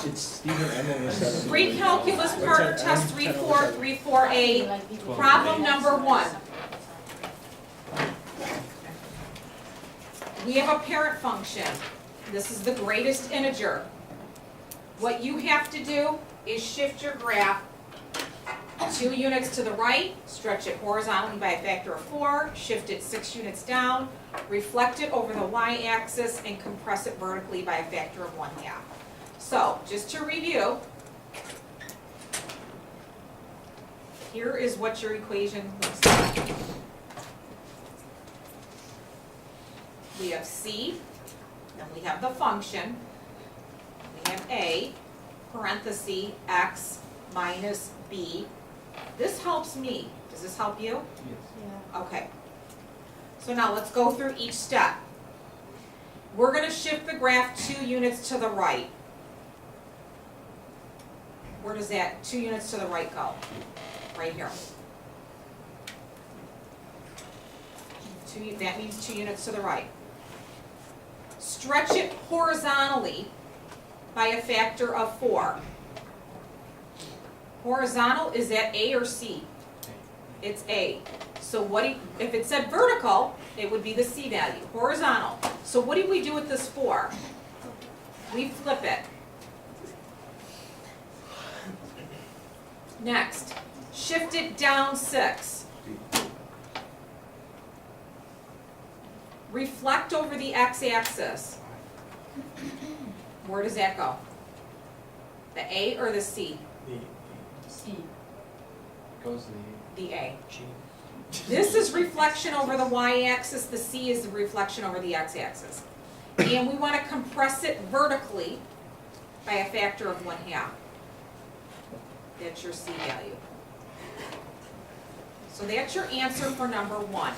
It's either M over 7. Pre-calculus part test 3434A, problem number 1. We have a parent function. This is the greatest integer. What you have to do is shift your graph 2 units to the right, stretch it horizontally by a factor of 4, shift it 6 units down, reflect it over the y-axis, and compress it vertically by a factor of 1/2. So, just to review, here is what your equation looks like. We have C, then we have the function, we have A, parenthesis, x minus b. This helps me. Does this help you? Yes. Okay. So now let's go through each step. We're going to shift the graph 2 units to the right. Where does that 2 units to the right go? Right here. That means 2 units to the right. Stretch it horizontally by a factor of 4. Horizontal, is that A or C? It's A. So if it said vertical, it would be the C value. Horizontal. So what do we do with this 4? We flip it. Next, shift it down 6. Reflect over the x-axis. Where does that go? The A or the C? C. Goes The A. G. This is reflection over the y-axis, the C is the reflection over the x-axis. And we want to compress it vertically by a factor of 1/2. That's your C value. So that's your answer for number 1.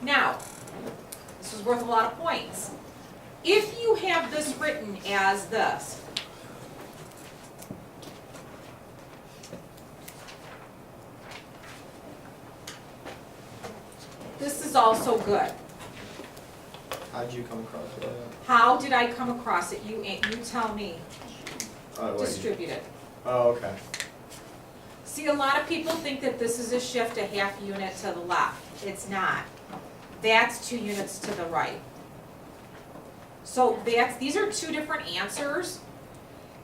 Now, this is worth a lot of points. If you have this written as this, this is also good. How'd you come across that? How did I come across it? You tell me. What, Distribute it. Oh, okay. See, a lot of people think that this is a shift a half unit to the left. It's not. That's 2 units to the right. So these are 2 different answers.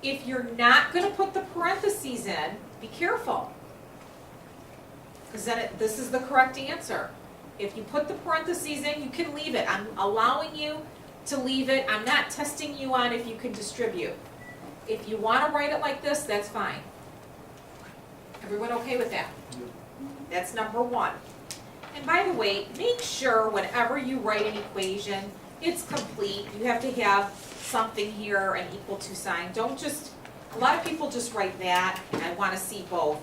If you're not going to put the parentheses in, be careful. Because then this is the correct answer. If you put the parentheses in, you can leave it. I'm allowing you to leave it. I'm not testing you on if you can distribute. If you want to write it like this, that's fine. Everyone okay with that? That's number 1. And by the way, make sure whenever you write an equation, it's complete. You have to have something here, an equal to sign. Don't just, a lot of people just write that, and I want to see both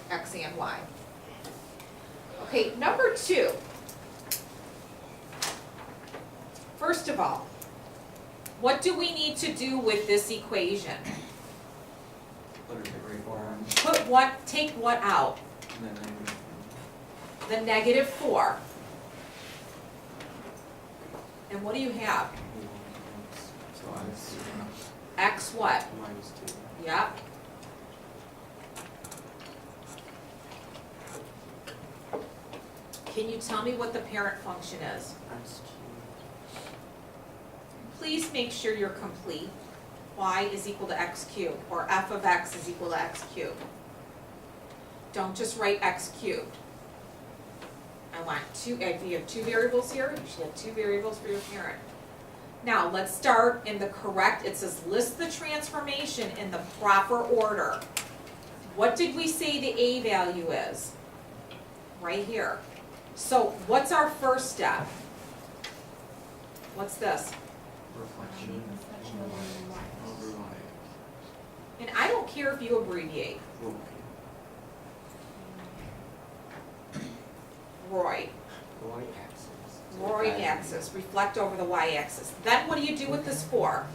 x and y. Okay, number 2. First of all, what do we need to do with this equation? Put it in the gray form. Put what, take what out? And then The negative 4. And what do you have? so it's X what? minus 2. Yep. Can you tell me what the parent function is? X cubed. Please make sure you're complete. Y is equal to x cubed, or f of x is equal to x cubed. Don't just write x cubed. I want 2, if you have 2 variables here, you should have 2 variables for your parent. Now, let's start in the correct, it says list the transformation in the proper order. What did we say the A value is? Right here. So, what's our first step? What's this? Reflection over y. And I don't care if you abbreviate. Okay. Roy. The y-axis. Roy axis, reflect over the y-axis. Then what do you do with this 4?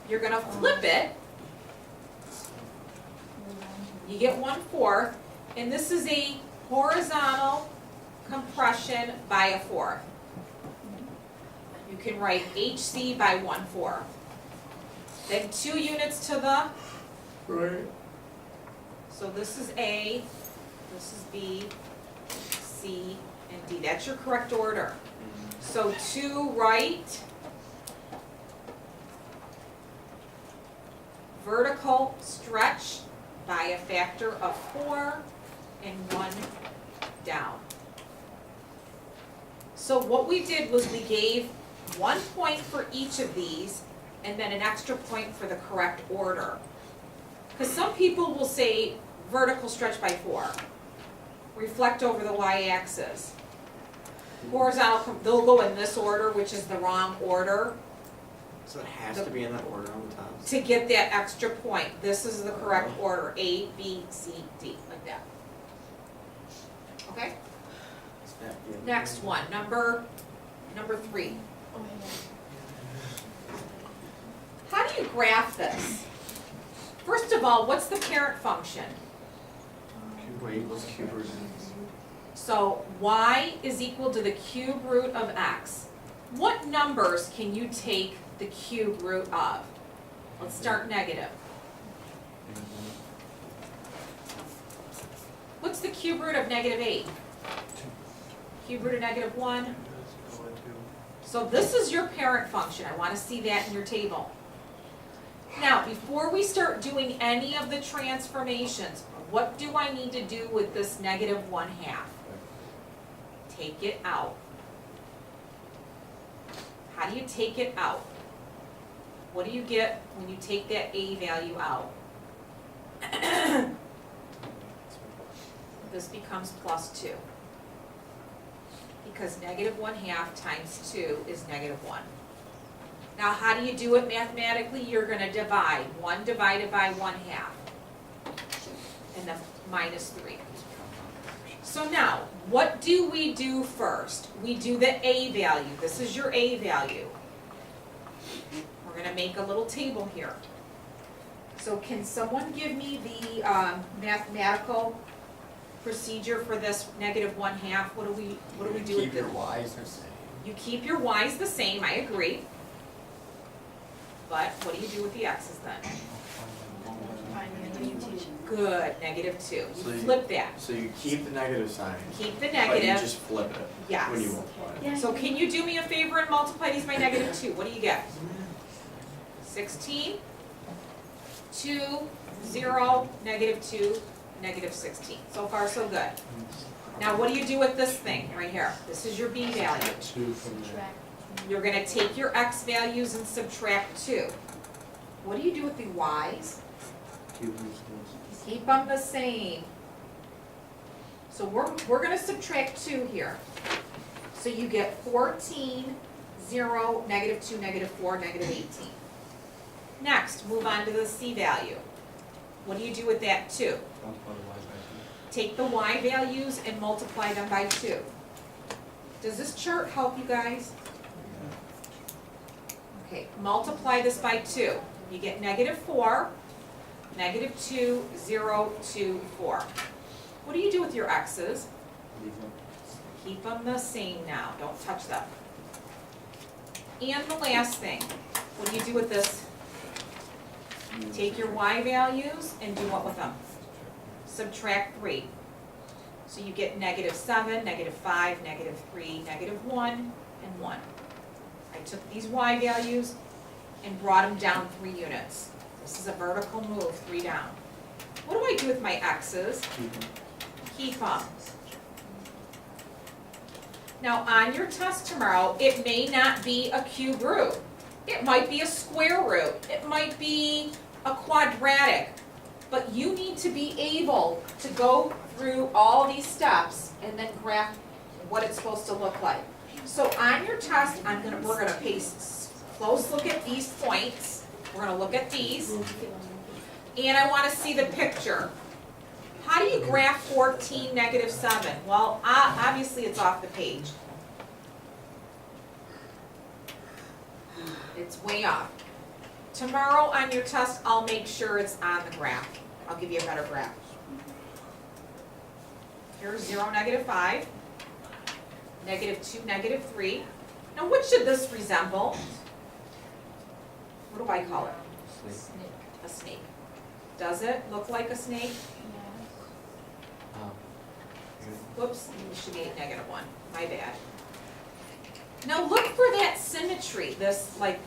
You're going to flip it. You get 1/4, and this is a horizontal compression by a 4. You can write HC by 1/4. then 2 units to the, Right. so this is A, this is B, C, and D. That's your correct order. So 2 right, vertical stretch by a factor of 4, and 1 down. So what we did was we gave 1 point for each of these, and then an extra point for the correct order. Because some people will say vertical stretch by 4, reflect over the y-axis. Horizontal, they'll go in this order, which is the wrong order, So it has to be in that order on the top. to get that extra point. This is the correct order, A, B, C, D, like that. Okay? Is that good? Next one, number 3. How do you graph this? First of all, what's the parent function? Y equals cube root x. So y is equal to the cube root of x. What numbers can you take the cube root of? Let's start negative. What's the cube root of -8? Cube root of -1? So this is your parent function. I want to see that in your table. Now, before we start doing any of the transformations, what do I need to do with this -1/2? Take it out. How do you take it out? What do you get when you take that A value out? This becomes +2. Because -1/2 times 2 is -1. Now, how do you do it mathematically? You're gonna divide. 1 divided by 1/2. And then -3. So now, what do we do first? We do the A value. This is your A value. We're gonna make a little table here. So can someone give me the mathematical procedure for this -1/2? What do we do with Keep the? your y's the same. You keep your y's the same, I agree. But what do you do with the x's then? Good, -2. So You you- flip that. So you keep the negative sign, Keep the but you negative. just flip it Yes. when you multiply it. So can you do me a favor and multiply these by -2? What do you get? 16, 2, 0, -2, -16. So far, so good. Now, what do you do with this thing right here? This is your B value. 2 from there. You're gonna take your x values and subtract 2. What do you do with the y's? Cube root Keep them the same. So we're gonna subtract 2 here. So you get 14, 0, -2, -4, -18. Next, move on to the C value. What do you do with that 2? Take the y values and multiply them by 2. Does this chart help you guys? Okay, multiply this by 2. You get -4, -2, 0, 2, 4. What do you do with your x's? Keep them the same now, don't touch them. And the last thing, what do you do with this? Take your y values and do what with them? Subtract 3. So you get -7, -5, -3, -1, and 1. I took these y values and brought them down 3 units. This is a vertical move, 3 down. What do I do with my x's? Keep them. Now, on your test tomorrow, it may not be a cube root. It might be a square root. It might be a quadratic. But you need to be able to go through all these steps and then graph what it's supposed to look like. So on your test, we're gonna pay close look at these points. We're gonna look at these. And I wanna see the picture. How do you graph 14, -7? Well, obviously it's off the page. It's way off. Tomorrow on your test, I'll make sure it's on the graph. I'll give you a better graph. Here's 0, -5, -2, -3. Now, what should this resemble? What do I call it? Snake. A snake. Does it look like a snake? Um, Whoops, it should be a -1, my bad. Now look for that symmetry, this like,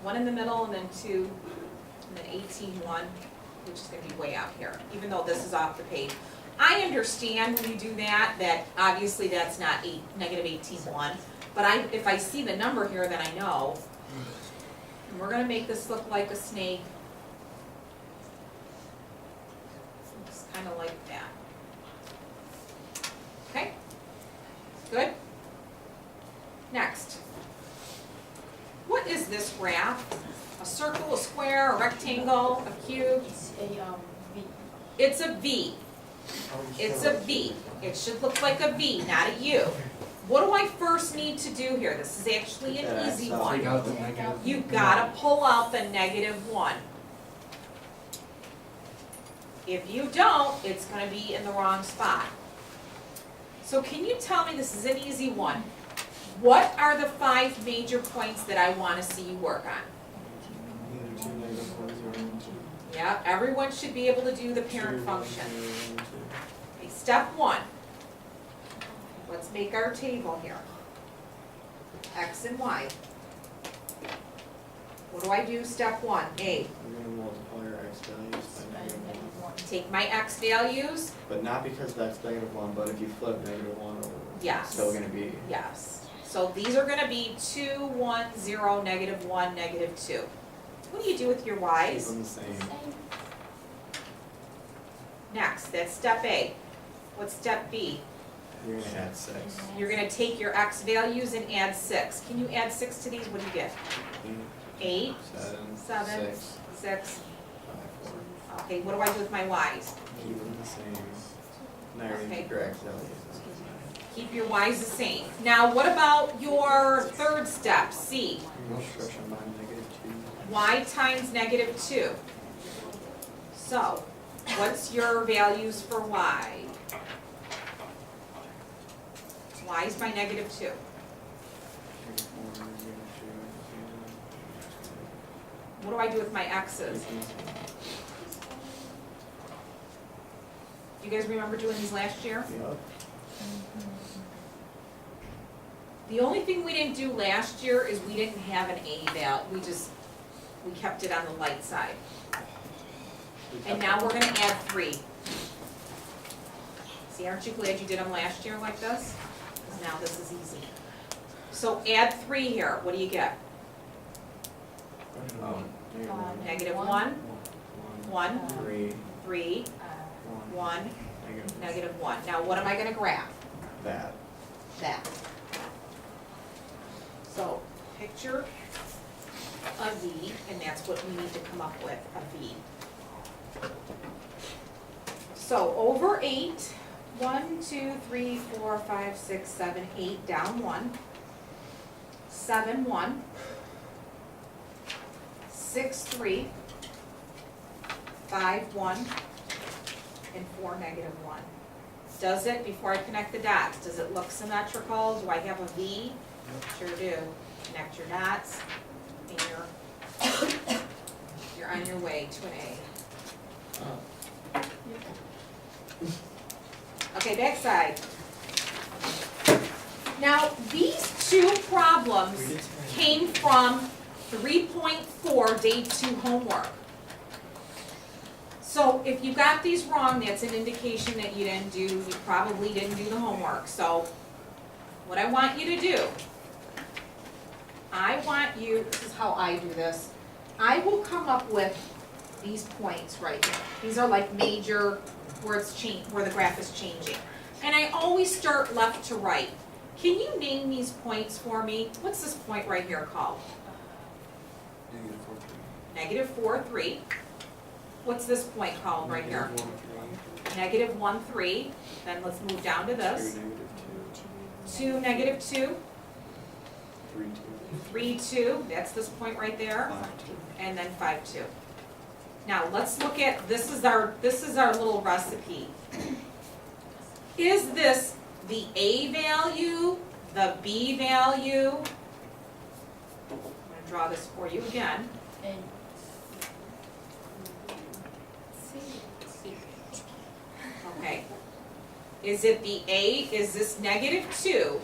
one in the middle and then two, and then 18-1, which is gonna be way out here, even though this is off the page. I understand when you do that, that obviously that's not -18-1, but if I see the number here, then I know. And we're gonna make this look like a snake. Looks kinda like that. Okay? Good? Next. What is this graph? A circle, a square, a rectangle, a cube? It's a V. It's a V. It's a V. It should look like a V, not a U. What do I first need to do here? This is actually an easy Take one. Take out the negative. You gotta pull out the -1. If you don't, it's gonna be in the wrong spot. So can you tell me, this is an easy one, what are the 5 major points that I wanna see you work on? Either 2, -1, 0, and 2. Yeah, everyone should be able to do the parent 2, function. 0, and 2. Okay, step 1. Let's make our table here. X and Y. What do I do, step 1? A, We're gonna multiply our x values by -1. take my X values, But not because that's -1, but if you flip -1 over, Yes. it's still gonna be. yes. So these are gonna be 2, 1, 0, -1, -2. What do you do with your Keep Y's? them the same. Next, that's step A. What's step B? You're gonna add 6. You're gonna take your X values and add 6. Can you add 6 to these? What do you get? 8, 7, 7, 6, 6. 5, 4. Okay, what do I do with my Y's? Keep them the same. Now you're gonna Okay. keep your x values. Keep your Y's the same. Now, what about your third step, C? Multiplication by -2. Y times -2. So, what's your values for Y? Y's by -2. What do I do with my X's? Do you guys remember doing these last year? Yep. The only thing we didn't do last year is we didn't have an A val, we kept it on the light side. And now we're gonna add 3. See, aren't you glad you did them last year like this? 'Cause now this is easy. So add 3 here, what do you get? -1, 1, 3, 3, 1, 1, -1. Now what am I gonna graph? that. That. So, picture a V, and that's what we need to come up with, a V. So, over 8, 1, 2, 3, 4, 5, 6, 7, 8, down 1, 7, 1, 6, 3, 5, 1, and 4, -1. Does it, before I connect the dots, does it look symmetrical? Do I have a V? Sure do. Connect your dots, and you're on your way to an A. Okay, backside. Now, these 2 problems came from 3.4 day 2 homework. So if you got these wrong, that's an indication that you probably didn't do the homework. So what I want you to do, this is how I do this, I will come up with these points right here. These are like major, where the graph is changing. And I always start left to right. Can you name these points for me? What's this point right here called? -4, 3. What's this point called right here? -1, 3. Then let's move down to this. 2, -2. 3, 2. 3, 2. That's this point right there. 5, 2. And then 5, 2. Now let's look at, this is our little recipe. Is this the A value, the B value? I'm gonna draw this for you again. And Okay. Is it the A, is this -2,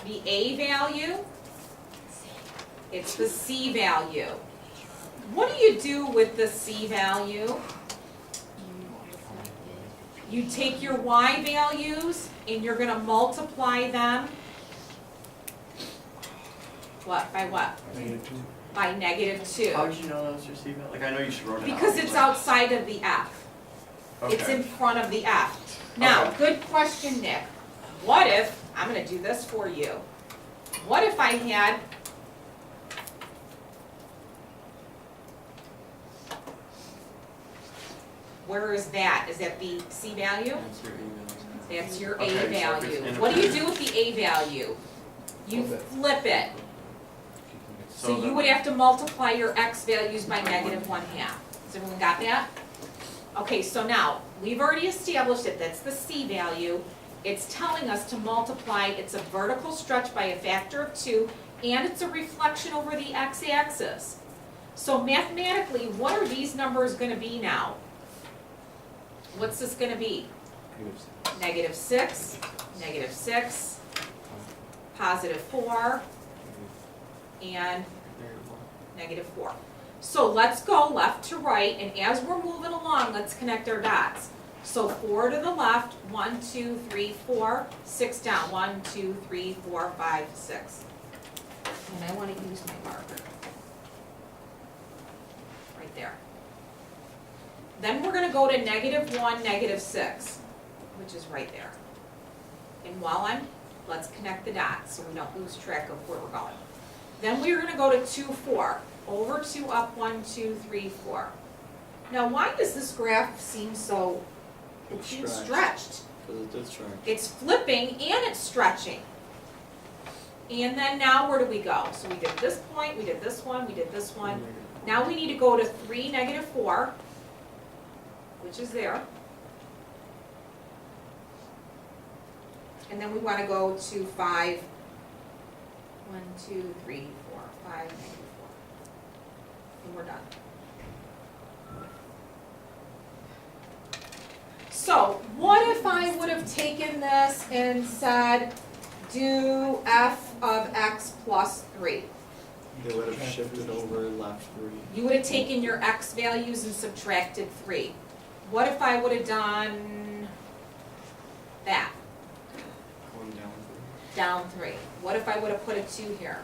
the A value? It's the C value. What do you do with the C value? You take your Y values and you're gonna multiply them. What, by what? By -2. How did you know that was your C value? Like, I know you should wrote it out. Because it's like- outside of the F. It's Okay. in front of the F. Now, Okay. good question, Nick. What if, I'm gonna do this for you. What if I had where is that? Is that the C value? That's your email. That's your Okay, so A if it's value. in a- What do you do with the A value? You Flip it. flip it. So you then- would have to multiply your X values by -1/2. Has everyone got that? Okay, so now, we've already established that that's the C value. It's telling us to multiply, it's a vertical stretch by a factor of 2, and it's a reflection over the X-axis. So mathematically, what are these numbers gonna be now? What's this gonna be? -6, -6, +4, and -4. So let's go left to right, and as we're moving along, let's connect our dots. So 4 to the left, 1, 2, 3, 4, 6 down, 1, 2, 3, 4, 5, 6. And I wanna use my marker. Right there. Then we're gonna go to -1, -6, which is right there. And let's connect the dots so we don't lose track of where we're going. Then we're gonna go to 2, 4, over 2, up 1, 2, 3, 4. Now, why does this graph seem so, it seems stretched? Because it did stretch. It's flipping and it's stretching. And then now where do we go? So we did this point, we did this one, we did this one. Now we need to go to 3, -4, which is there. And then we wanna go to 5, 1, 2, 3, 4, 5, -4. And we're done. So, what if I would have taken this and said, do f of x plus 3? They would have shifted over left 3. You would have taken your x values and subtracted 3. What if I would have done that? Going down Down 3. What if I would have put a 2 here?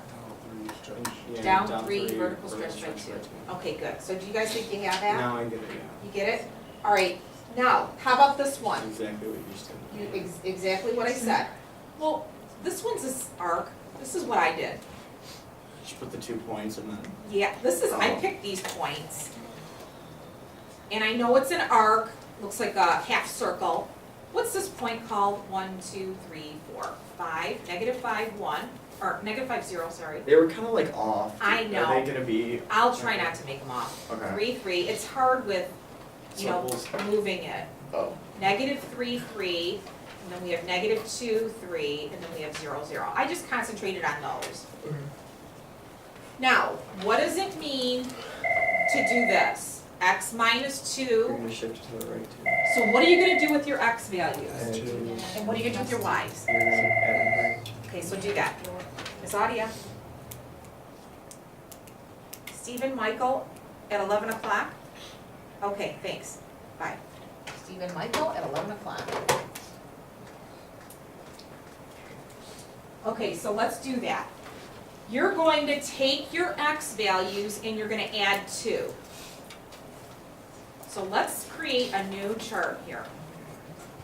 3. Yeah, Down 3, vertical stretch by 2. Okay, good. So do you guys think you have that? Now I get it, yeah. You get it? All right. Now, how about this one? That's exactly what you said. Exactly what I said. Well, this one's this arc. This is what I did. Just put the 2 points and then. Yeah, I Oh. picked these points. And I know it's an arc, looks like a half circle. What's this point called? 1, 2, 3, 4, 5, -5, 1, or -5, 0, sorry. They were kind of like off. I know. Are they gonna be? I'll try not to make them off. Okay. 3, 3, it's hard with, Circles. moving it. Oh. -3, 3, and then we have -2, 3, and then we have 0, 0. I just concentrated on those. Now, what does it mean to do this? X minus You're 2, gonna shift it to the right too. so what are you gonna do with your X values? Add 2. And what are you gonna do with your Ys? You're gonna add 3. Okay, so do that. Miss Audia? Stephen, Michael, at 11 o'clock? Okay, thanks. Bye. Stephen, Michael, at 11 o'clock. Okay, so let's do that. You're going to take your X values and you're gonna add 2. So let's create a new chart here.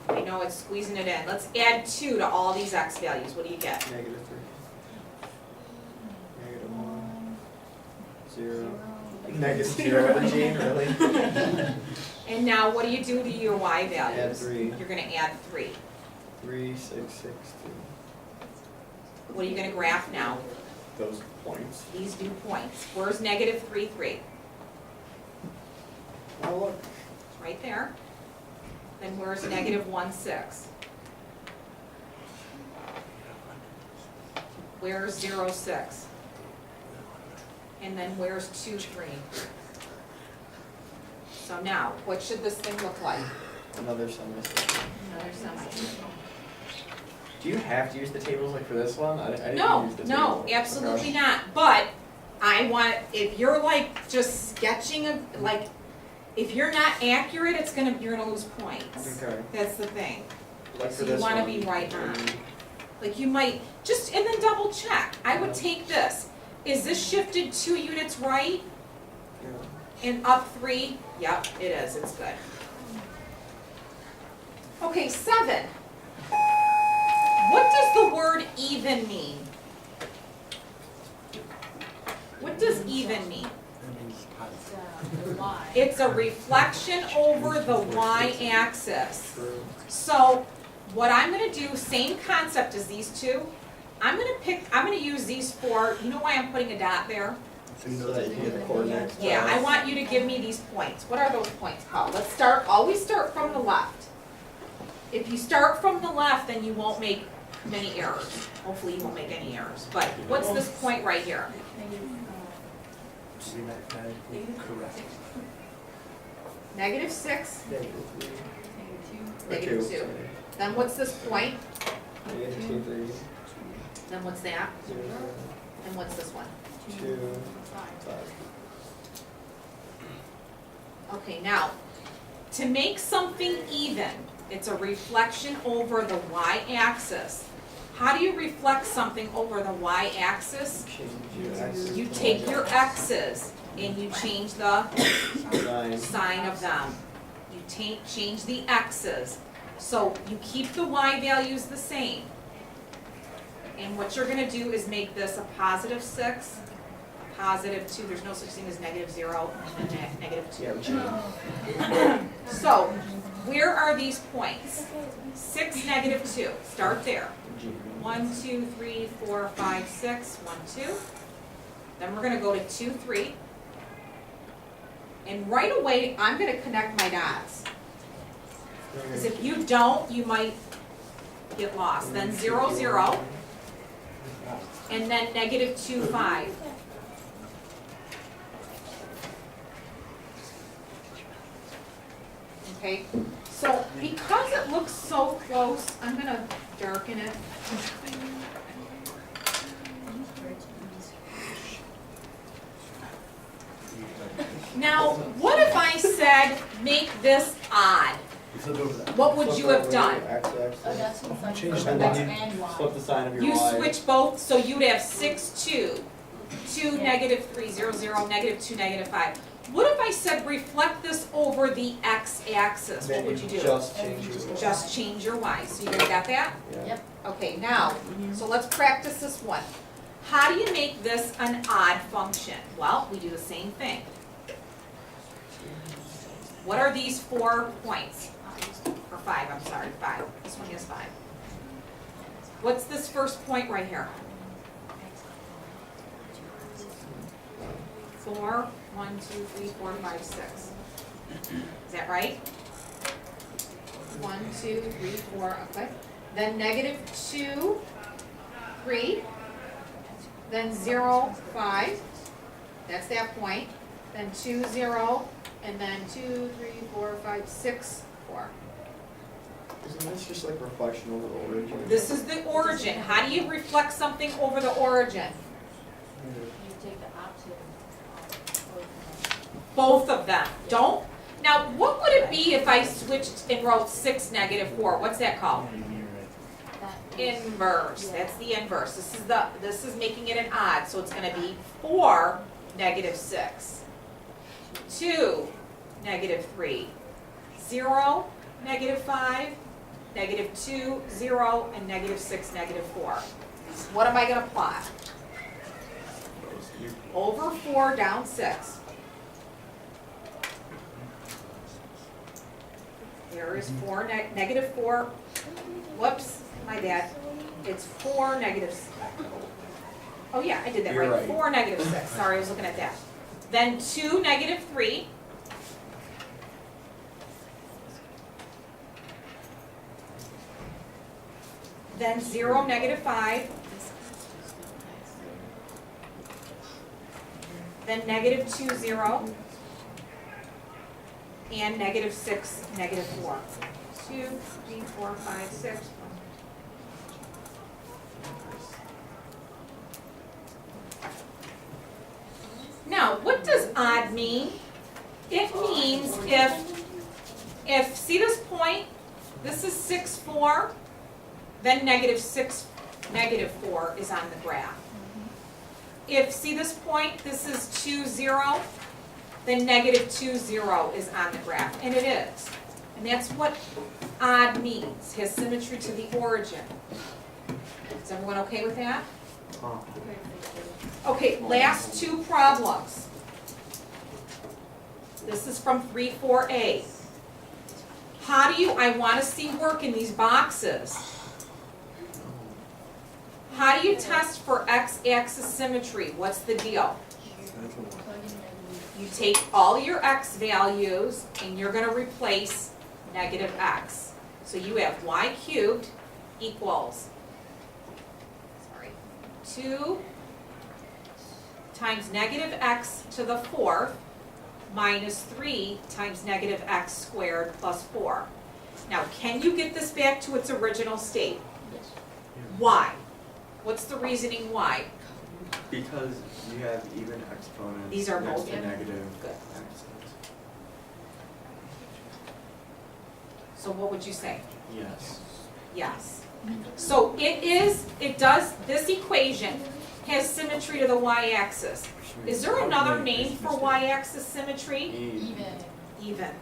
I know it's squeezing it in. Let's add 2 to all these X values. What do you get? -3. -1. 0. -0 Gene, really? And now what do you do to your Y values? Add 3. You're gonna add 3. 3, 6, 6, 2. What are you gonna graph now? Those points. These new points. Where's -3, 3? Oh, look. It's right there. Then where's -1, 6? Where's 0, 6? And then where's 2, 3? So now, what should this thing look like? Another semicircle. Another semicircle. Do you have to use the tables like for this one? I didn't No, use the no, tables. absolutely Okay. not, but I want, if you're like just sketching a, like, if you're not accurate, you're gonna lose points. Okay. That's the thing. Like So for you this wanna one, be right on. maybe- Like you might, just, and then double check. I would take this. Is this shifted 2 units right Yeah. and up 3? Yep, it is, it's good. Okay, 7. What does the word even mean? What does even mean? It's a reflection over the y-axis. True. So what I'm gonna do, same concept as these two. I'm gonna use these 4, you know why I'm putting a dot there? So that you get the coordinates. Yeah, I want you to give me these points. What are those points called? Let's start, always start from the left. If you start from the left, then you won't make many errors. Hopefully you won't make any errors. But what's this point right here? Correct. -6, Negative -2. Then what's this point? Negative 2, 3, Then what's that? 0, And what's this one? 2, 5. Okay, now, to make something even, it's a reflection over the y-axis. How do you reflect something over the y-axis? Change your axis. You take your x's and you change the Nine. sign of them. You change the x's. So you keep the y values the same. And what you're gonna do is make this a +6, a +2, there's no such thing as -0, and then -2. Yeah, we change. So, where are these points? 6, -2, start there. 1, 2, 3, 4, 5, 6, 1, 2. Then we're gonna go to 2, 3. And right away, I'm gonna connect my dots. Because if you don't, you might get lost. Then 0, 0, and then -2, 5. Okay, so because it looks so close, I'm gonna darken it. Now, what if I said, make this odd? What would you have done? Oh, that's what's like Change the the X line. and Y. Flip the sign of your You Y. switch both, so you'd have 6, 2, 2, -3, 0, 0, -2, -5. What if I said reflect this over the x-axis? What Then would you do? just change your Y. Just change your y. So you guys got that? Yeah. Yep. Okay, now, so let's practice this one. How do you make this an odd function? Well, we do the same thing. What are these 4 points? Or 5, I'm sorry, 5. This one is 5. What's this first point right here? 4, 1, 2, 3, 4, 5, 6. Is that right? 1, 2, 3, 4, okay. Then -2, 3. Then 0, 5. That's that point. Then 2, 0. And then 2, 3, 4, 5, 6, 4. Isn't this just like reflection over the origin? This is the origin. How do you reflect something over the origin? You take the opposite of Both of them. Don't. Now, what would it be if I switched and wrote 6, -4? What's that called? that. Inverse. That's the inverse. This is making it an odd, so it's gonna be 4, -6. 2, -3. 0, -5. -2, 0, and -6, -4. What am I gonna plot? Over 4, down 6. There is 4, -4. Whoops, my bad. It's 4, oh yeah, I did that You're right. right. 4, -6. Sorry, I was looking at that. Then 2, -3. Then 0, -5. Then -2, 0. and -6, -4. 2, 3, 4, 5, 6. Now, what does odd mean? It means if, see this point? This is 6, 4, then -6, -4 is on the graph. If, see this point, this is 2, 0, then -2, 0 is on the graph, and it is. And that's what odd means, has symmetry to the origin. Is everyone okay with that? Okay, last two problems. This is from 3-4A. How do you, I want to see work in these boxes. How do you test for x-axis symmetry? What's the deal? You take all your x values and you're going to replace -x. So you have y cubed equals 2 times -x to the 4th minus 3 times -x squared plus 4. Now, can you get this back to its original state? Why? What's the reasoning why? Because you have even exponents These are next both to in? negative Good. x's. So what would you say? Yes. Yes. So this equation has symmetry to the y-axis. Is there another name for y-axis symmetry? Even. Even.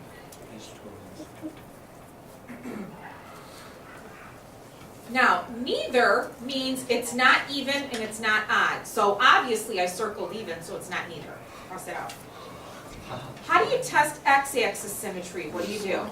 Now, neither means it's not even and it's not odd. So obviously I circled even, so it's not neither. Cross it out. How do you test x-axis symmetry? What do?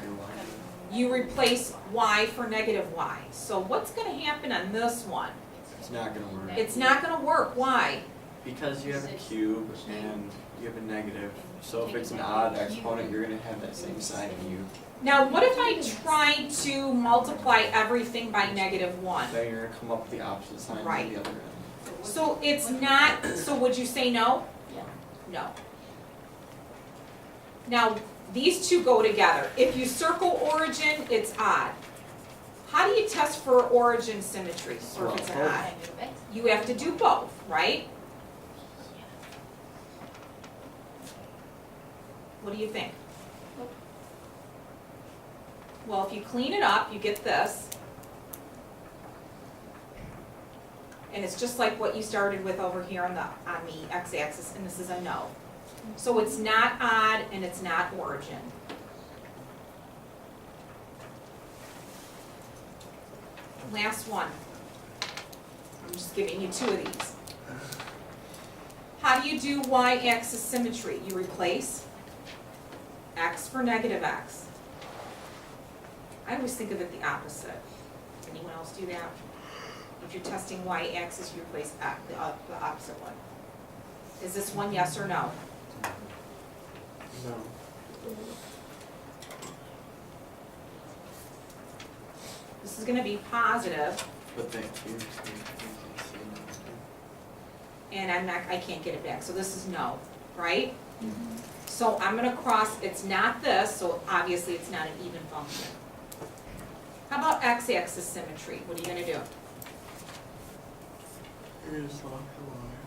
You replace y for -y. So what's going to happen on this one? It's not gonna work. It's not going to work. Why? Because you have a cube and you have a negative. So if it's an odd exponent, you're gonna have that same sign in you. Now, what if I tried to multiply everything by -1? Then you're gonna come up with the opposite sign Right. on the other end. So it's not, so would you say no? Yeah. No. Now, these two go together. If you circle origin, it's odd. How do you test for origin symmetry, or if it's an odd? You have to do both, right? What do you think? Well, if you clean it up, you get this. And it's just like what you started with over here on the x-axis, and this is a no. So it's not odd and it's not origin. Last one. I'm just giving you two of these. How do you do y-axis symmetry? You replace x for -x. I always think of it the opposite. Anyone else do that? If you're testing y-axis, you replace the opposite one. Is this one yes or no? No. This is going to be positive, But that cube. and I can't get it back. So this is no, right? So I'm going to cross. It's not this, so obviously it's not an even function. How about x-axis symmetry? What are you going to do? You're gonna swap the line.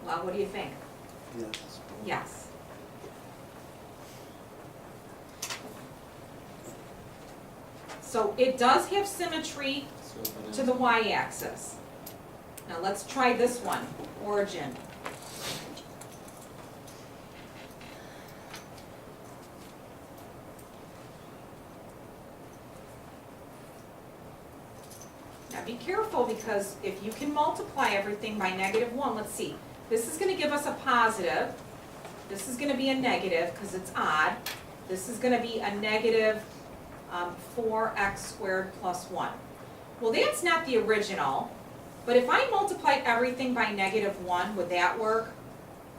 Well, what do you think? Yes. Yes. So it does have symmetry to the y-axis. Now let's try this one, origin. Now be careful, because if you can multiply everything by -1, let's see. This is going to give us a positive. This is going to be a negative because it's odd. This is going to be a negative 4x squared plus 1. Well, that's not the original, but if I multiplied everything by -1, would that work?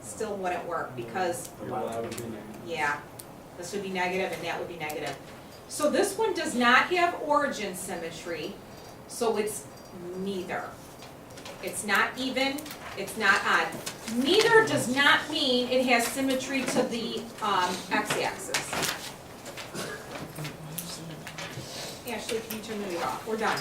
Still wouldn't work, because, The y would be negative. yeah, this would be negative and that would be negative. So this one does not have origin symmetry, so it's neither. It's not even It's not odd. Neither does not mean it has symmetry to the, x-axis. Ashley, can you turn the video off? We're done.